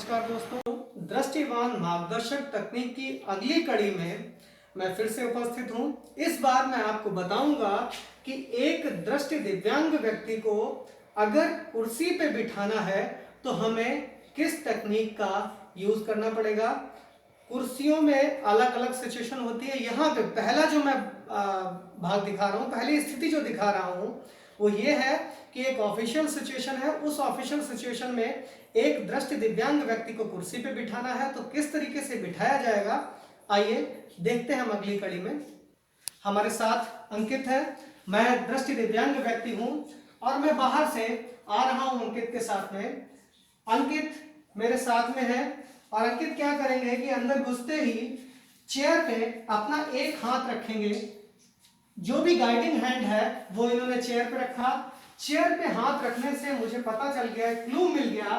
नमस्कार दोस्तों, दृष्टिवान मार्गदर्शक तकनीक की अगली कड़ी में मैं फिर से उपस्थित हूं। इस बार मैं आपको बताऊंगा कि एक दृष्टि दिव्यांग व्यक्ति को अगर कुर्सी पे बिठाना है तो हमें किस तकनीक का यूज करना पड़ेगा। कुर्सियों में अलग अलग सिचुएशन होती है। यहाँ पे पहला जो मैं भाग दिखा रहा हूँ, पहली स्थिति जो दिखा रहा हूँ वो ये है कि एक ऑफिशियल सिचुएशन है। उस ऑफिशियल सिचुएशन में एक दृष्टि दिव्यांग व्यक्ति को कुर्सी पे बिठाना है, तो किस तरीके से बिठाया जाएगा आइए देखते हैं हम अगली कड़ी में। हमारे साथ अंकित है, मैं दृष्टि दिव्यांग व्यक्ति हूं और मैं बाहर से आ रहा हूं अंकित के साथ में। अंकित मेरे साथ में है और अंकित क्या करेंगे कि अंदर घुसते ही चेयर पे अपना एक हाथ रखेंगे। जो भी गाइडिंग हैंड है वो इन्होंने चेयर पे रखा। चेयर पे हाथ रखने से मुझे पता चल गया, क्लू मिल गया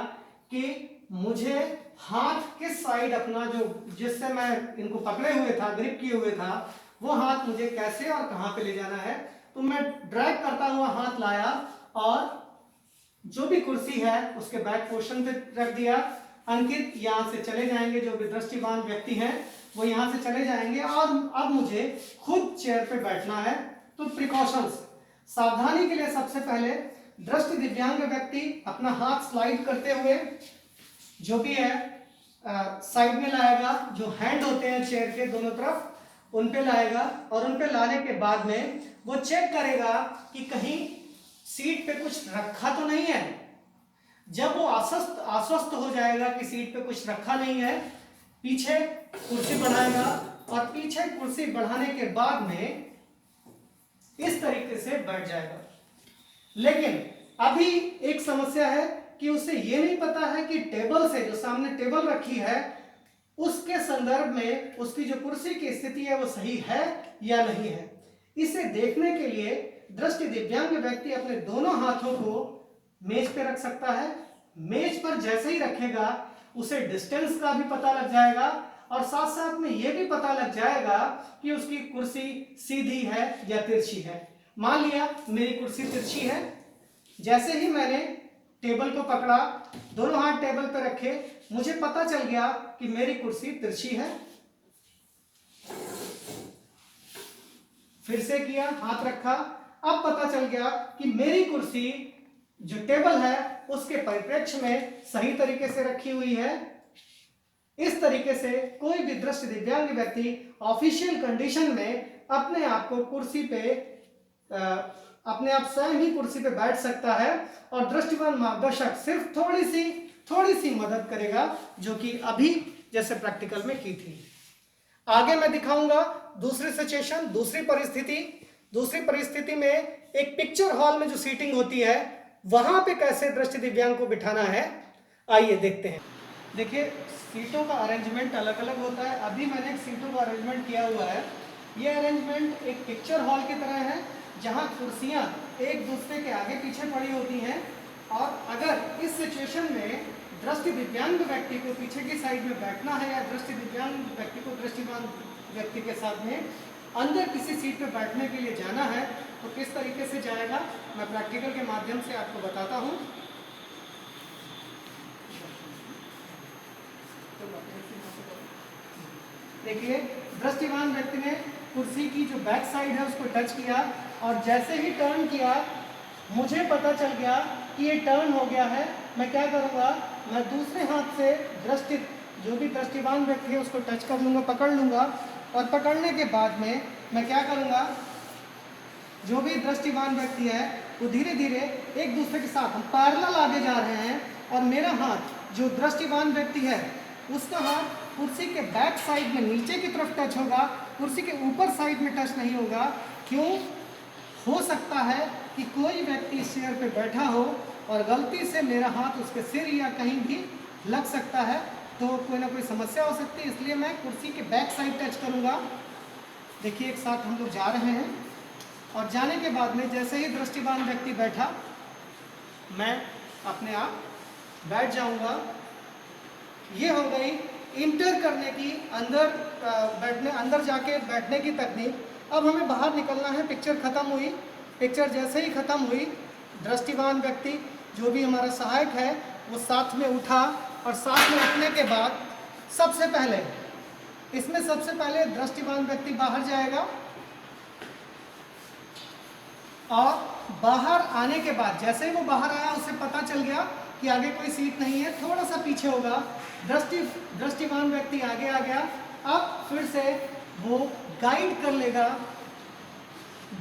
कि मुझे हाथ किस साइड अपना जो जिससे मैं इनको पकड़े हुए था, ग्रिप किए हुए था, वो हाथ मुझे कैसे और कहां पे ले जाना है। तो मैं ड्रैग करता हुआ हाथ लाया और जो भी कुर्सी है उसके बैक पोर्शन पे रख दिया। अंकित यहाँ से चले जाएंगे, जो भी दृष्टिवान व्यक्ति हैं वो यहाँ से चले जाएंगे और अब मुझे खुद चेयर पे बैठना है। तो प्रिकॉशंस, सावधानी के लिए सबसे पहले दृष्टि दिव्यांग व्यक्ति अपना हाथ स्लाइड करते हुए जो भी है साइड में लाएगा। जो हैंड होते हैं चेयर के दोनों तरफ उन पे लाएगा और उन पे लाने के बाद में वो चेक करेगा कि कहीं सीट पे कुछ रखा तो नहीं है। जब वो आश्वस्त हो जाएगा कि सीट पे कुछ रखा नहीं है, पीछे कुर्सी बढ़ाएगा और पीछे कुर्सी बढ़ाने के बाद में इस तरीके से बैठ जाएगा। लेकिन अभी एक समस्या है कि उसे ये नहीं पता है कि टेबल से, जो सामने टेबल रखी है, उसके संदर्भ में उसकी जो कुर्सी की स्थिति है वो सही है या नहीं है। इसे देखने के लिए दृष्टि दिव्यांग व्यक्ति अपने दोनों हाथों को मेज पे रख सकता है। मेज पर जैसे ही रखेगा उसे डिस्टेंस का भी पता लग जाएगा और साथ साथ में यह भी पता लग जाएगा कि उसकी कुर्सी सीधी है या तिरछी है। मान लिया मेरी कुर्सी तिरछी है, जैसे ही मैंने टेबल को पकड़ा, दोनों हाथ टेबल पर रखे, मुझे पता चल गया कि मेरी कुर्सी तिरछी है। फिर से किया, हाथ रखा, अब पता चल गया कि मेरी कुर्सी जो टेबल है उसके परिप्रेक्ष्य में सही तरीके से रखी हुई है। इस तरीके से कोई भी दृष्टि दिव्यांग व्यक्ति ऑफिशियल कंडीशन में अपने आप को कुर्सी पे अपने आप स्वयं ही कुर्सी पे बैठ सकता है और दृष्टिवान मार्गदर्शक सिर्फ थोड़ी सी मदद करेगा, जो कि अभी जैसे प्रैक्टिकल में की थी। आगे मैं दिखाऊंगा दूसरी सिचुएशन, दूसरी परिस्थिति में एक पिक्चर हॉल में जो सीटिंग होती है वहां पे कैसे दृष्टि दिव्यांग को बिठाना है, आइए देखते हैं। देखिए सीटों का अरेंजमेंट अलग अलग होता है। अभी मैंने एक सीटों का अरेंजमेंट किया हुआ है। ये अरेंजमेंट एक पिक्चर हॉल की तरह है, जहां कुर्सियां एक दूसरे के आगे पीछे पड़ी होती हैं और अगर इस सिचुएशन में दृष्टि दिव्यांग व्यक्ति को पीछे की साइड में बैठना है या दृष्टि दिव्यांग व्यक्ति को दृष्टिवान व्यक्ति के साथ में अंदर किसी सीट पे बैठने के लिए जाना है, तो किस तरीके से जाएगा मैं प्रैक्टिकल के माध्यम से आपको बताता हूँ। देखिए दृष्टिवान व्यक्ति ने कुर्सी की जो बैक साइड है उसको टच किया और जैसे ही टर्न किया मुझे पता चल गया कि ये टर्न हो गया है। मैं क्या करूँगा, मैं दूसरे हाथ से जो भी दृष्टिवान व्यक्ति है उसको टच कर लूँगा, पकड़ लूँगा और पकड़ने के बाद में मैं क्या करूँगा, जो भी दृष्टिवान व्यक्ति है वो धीरे धीरे एक दूसरे के साथ हम पैरेलल आगे जा रहे हैं और मेरा हाथ जो दृष्टिवान व्यक्ति है उसका हाथ कुर्सी के बैक साइड में नीचे की तरफ टच होगा, कुर्सी के ऊपर साइड में टच नहीं होगा। क्यों? हो सकता है कि कोई व्यक्ति इस चेयर पे बैठा हो और गलती से मेरा हाथ उसके सिर या कहीं भी लग सकता है, तो कोई ना कोई समस्या हो सकती है, इसलिए मैं कुर्सी के बैक साइड टच करूँगा। देखिए एक साथ हम लोग जा रहे हैं और जाने के बाद में जैसे ही दृष्टिवान व्यक्ति बैठा मैं अपने आप बैठ जाऊँगा। ये हो गई इंटर करने की, अंदर जाके बैठने की तकनीक। अब हमें बाहर निकलना है। पिक्चर खत्म हुई, पिक्चर जैसे ही खत्म हुई दृष्टिवान व्यक्ति जो भी हमारा सहायक है वो साथ में उठा और साथ में रखने के बाद सबसे पहले दृष्टिवान व्यक्ति बाहर जाएगा और बाहर आने के बाद जैसे ही वो बाहर आया उसे पता चल गया कि आगे कोई सीट नहीं है, थोड़ा सा पीछे होगा, दृष्टिवान व्यक्ति आगे आ गया। अब फिर से वो गाइड कर लेगा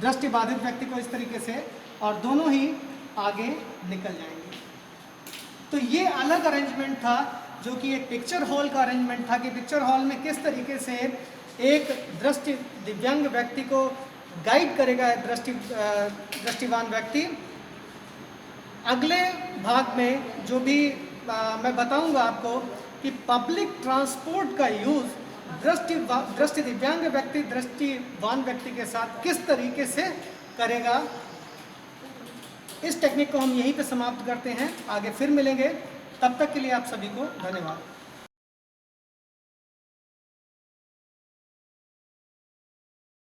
दृष्टिबाधित व्यक्ति को इस तरीके से और दोनों ही आगे निकल जाएंगे। तो ये अलग अरेंजमेंट था जो कि एक पिक्चर हॉल का अरेंजमेंट था कि पिक्चर हॉल में किस तरीके से एक दिव्यांग व्यक्ति को गाइड करेगा दृष्टिवान व्यक्ति। अगले भाग में जो भी मैं बताऊंगा आपको कि पब्लिक ट्रांसपोर्ट का यूज़ दृष्टि दिव्यांग व्यक्ति दृष्टिवान व्यक्ति के साथ किस तरीके से करेगा। इस टेक्निक को हम यहीं पे समाप्त करते हैं, आगे फिर मिलेंगे। तब तक के लिए आप सभी को धन्यवाद।